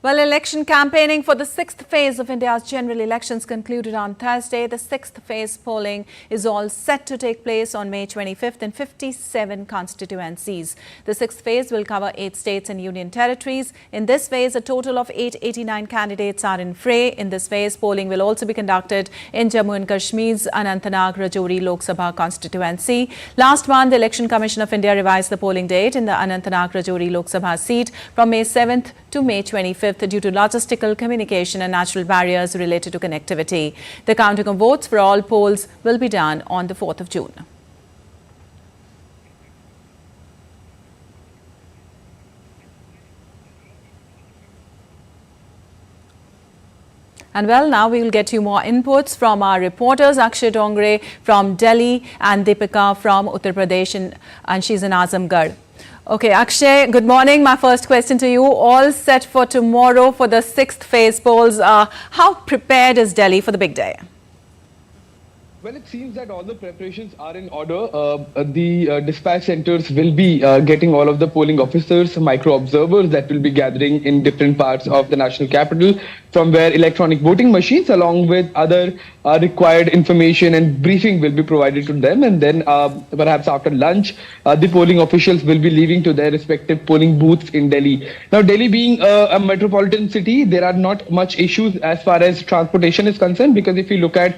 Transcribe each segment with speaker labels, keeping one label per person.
Speaker 1: Well, election campaigning for the sixth phase of India's general elections concluded on Thursday. The sixth phase polling is all set to take place on May 25th in 57 constituencies. The sixth phase will cover 8 states and union territories. In this phase, a total of 889 candidates are in fray. In this phase, polling will also be conducted in Jammu and Kashmir's Anantnag-Rajouri Lok Sabha constituency. Last month, the Election Commission of India revised the polling date in the Anantnag-Rajouri Lok Sabha seat from May 7th to May 25th due to logistical, communication and natural barriers related to connectivity. The counting of votes for all polls will be done on the 4th of June. And well, now we will get you more inputs from our reporters, Akshay Dongre from Delhi and Deepika from Uttar Pradesh, and she's in Azamgarh. Okay, Akshay, good morning. My first question to you, all set for tomorrow for the sixth phase polls. How prepared is Delhi for the big day?
Speaker 2: Well, it seems that all the preparations are in order. The dispatch centers will be getting all of the polling officers, micro-observers that will be gathering in different parts of the national capital, from where electronic voting machines along with other required information and briefing will be provided to them. And then perhaps after lunch, the polling officials will be leaving to their respective polling booths in Delhi. Now, Delhi being a metropolitan city, there are not much issues as far as transportation is concerned, because if you look at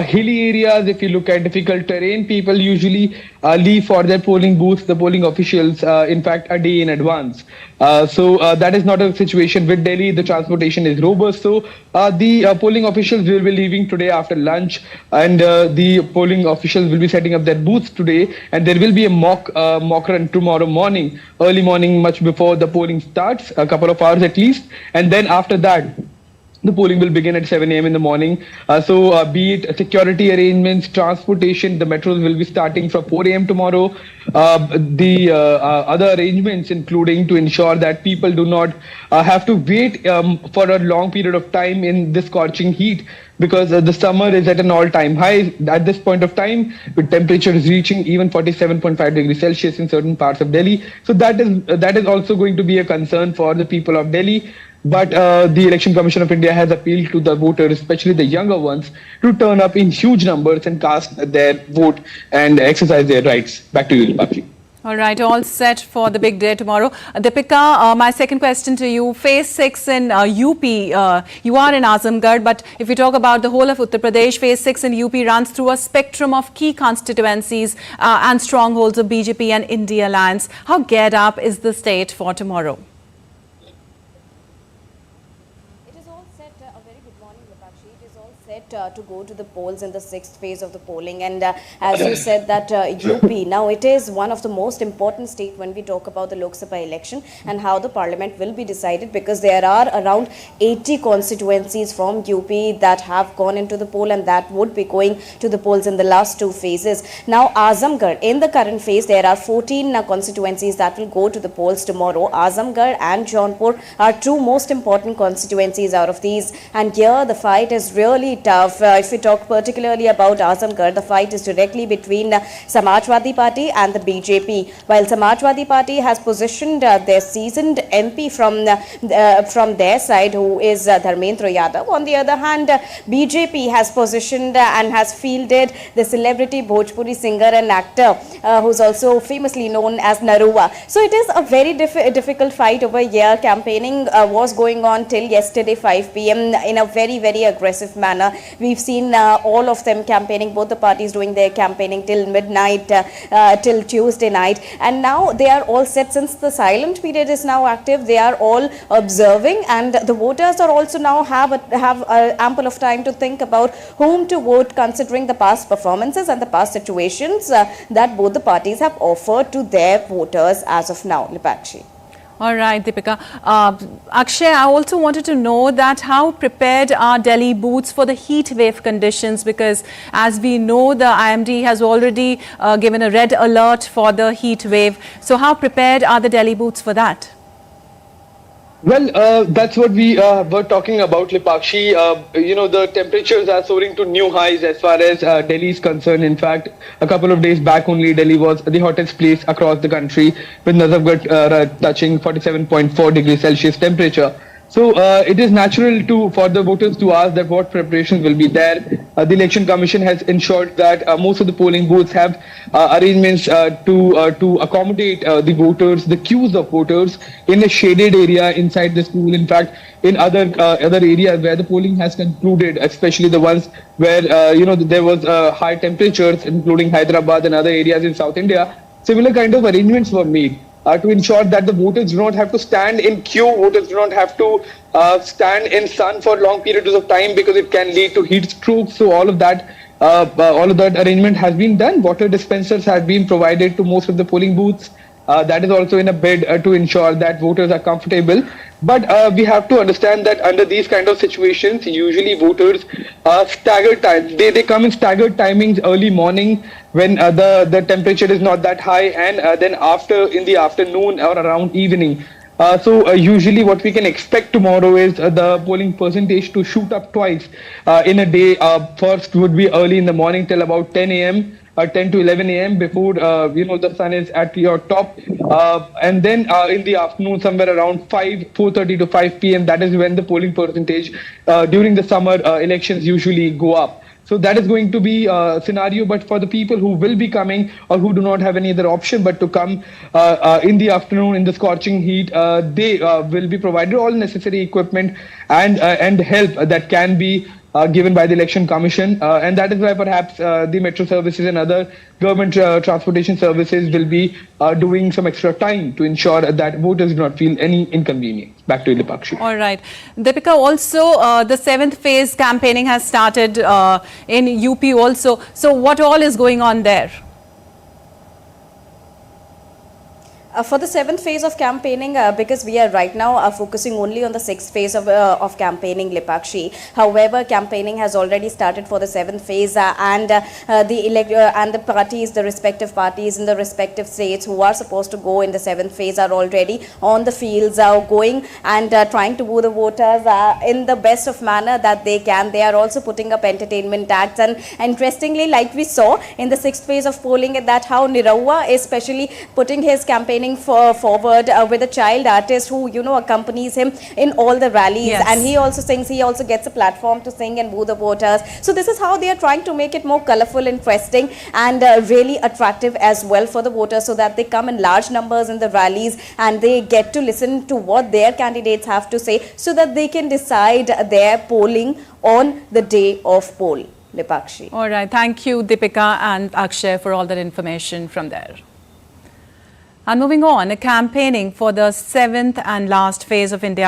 Speaker 2: hilly areas, if you look at difficult terrain, people usually leave for their polling booths, the polling officials, in fact, a day in advance. So that is not a situation with Delhi. The transportation is robust. So the polling officials will be leaving today after lunch, and the polling officials will be setting up their booths today. And there will be a mock run tomorrow morning, early morning, much before the polling starts, a couple of hours at least. And then after that, the polling will begin at 7 a.m. in the morning. So be it security arrangements, transportation, the metros will be starting from 4 a.m. tomorrow. The other arrangements, including to ensure that people do not have to wait for a long period of time in this scorching heat, because the summer is at an all-time high at this point of time, with temperatures reaching even 47.5 degrees Celsius in certain parts of Delhi. So that is also going to be a concern for the people of Delhi. But the Election Commission of India has appealed to the voters, especially the younger ones, to turn up in huge numbers and cast their vote and exercise their rights. Back to you, Deepika.
Speaker 1: All right, all set for the big day tomorrow. Deepika, my second question to you, phase 6 in UP, you are in Azamgarh, but if we talk about the whole of Uttar Pradesh, phase 6 in UP runs through a spectrum of key constituencies and strongholds of BJP and India Alliance. How geared up is the state for tomorrow?
Speaker 3: To go to the polls in the sixth phase of the polling, and as you said that UP, now it is one of the most important state when we talk about the Lok Sabha election and how the parliament will be decided, because there are around 80 constituencies from UP that have gone into the poll and that would be going to the polls in the last two phases. Now Azamgarh, in the current phase, there are 14 constituencies that will go to the polls tomorrow. Azamgarh and Jaunpur are two most important constituencies out of these, and here the fight is really tough. If we talk particularly about Azamgarh, the fight is directly between Samajwadi Party and the BJP. While Samajwadi Party has positioned their seasoned MP from their side, who is Dharmendra Yadav. On the other hand, BJP has positioned and has fielded the celebrity Bhojpuri singer and actor, who's also famously known as Narua. So it is a very difficult fight over here. Campaigning was going on till yesterday 5 p.m. in a very, very aggressive manner. We've seen all of them campaigning, both the parties doing their campaigning till midnight, till Tuesday night. And now they are all set. Since the silent period is now active, they are all observing, and the voters are also now have ample of time to think about whom to vote, considering the past performances and the past situations that both the parties have offered to their voters as of now. Lipakshi.
Speaker 1: All right, Deepika. Akshay, I also wanted to know that how prepared are Delhi booths for the heat wave conditions, because as we know, the IMD has already given a red alert for the heat wave. So how prepared are the Delhi booths for that?
Speaker 2: Well, that's what we were talking about, Lipakshi. The temperatures are soaring to new highs as far as Delhi is concerned. In fact, a couple of days back only, Delhi was the hottest place across the country, with Nazafgarh touching 47.4 degrees Celsius temperature. So it is natural for the voters to ask that what preparations will be there. The Election Commission has ensured that most of the polling booths have arrangements to accommodate the voters, the queues of voters in a shaded area inside the school. In fact, in other areas where the polling has concluded, especially the ones where there was high temperatures, including Hyderabad and other areas in South India, similar kind of arrangements were made. To ensure that the voters do not have to stand in queue, voters do not have to stand in sun for long periods of time because it can lead to heat strokes. So all of that arrangement has been done. Water dispensers have been provided to most of the polling booths. That is also in a bid to ensure that voters are comfortable. But we have to understand that under these kind of situations, usually voters stagger time. They come in staggered timings early morning when the temperature is not that high, and then in the afternoon or around evening. So usually what we can expect tomorrow is the polling percentage to shoot up twice in a day. First would be early in the morning till about 10 a.m. 10 to 11 a.m. before the sun is at your top, and then in the afternoon somewhere around 4:30 to 5 p.m. that is when the polling percentage during the summer elections usually go up. So that is going to be a scenario. But for the people who will be coming or who do not have any other option but to come in the afternoon in the scorching heat, they will be provided all necessary equipment and help that can be given by the Election Commission, and that is why perhaps the metro services and other government transportation services will be doing some extra time to ensure that voters do not feel any inconvenience. Back to Ilipakshi.
Speaker 1: All right. Deepika, also the 7th phase campaigning has started in UP also. So what all is going on there?
Speaker 3: For the 7th phase of campaigning, because we are right now focusing only on the 6th phase of campaigning, Lipakshi. However, campaigning has already started for the 7th phase, and the parties, the respective parties in the respective states who are supposed to go in the 7th phase are already on the fields, going and trying to woo the voters in the best of manner that they can. They are also putting up entertainment acts, and interestingly, like we saw in the 6th phase of polling, that how Nirawa is especially putting his campaigning forward with a child artist who accompanies him in all the rallies.
Speaker 1: Yes.
Speaker 3: And he also sings, he also gets a platform to sing and woo the voters. So this is how they are trying to make it more colorful, interesting, and really attractive as well for the voters, so that they come in large numbers in the rallies and they get to listen to what their candidates have to say, so that they can decide their polling on the day of poll. Lipakshi.
Speaker 1: All right. Thank you, Deepika and Akshay, for all that information from there. And moving on, campaigning for the 7th and last phase of India's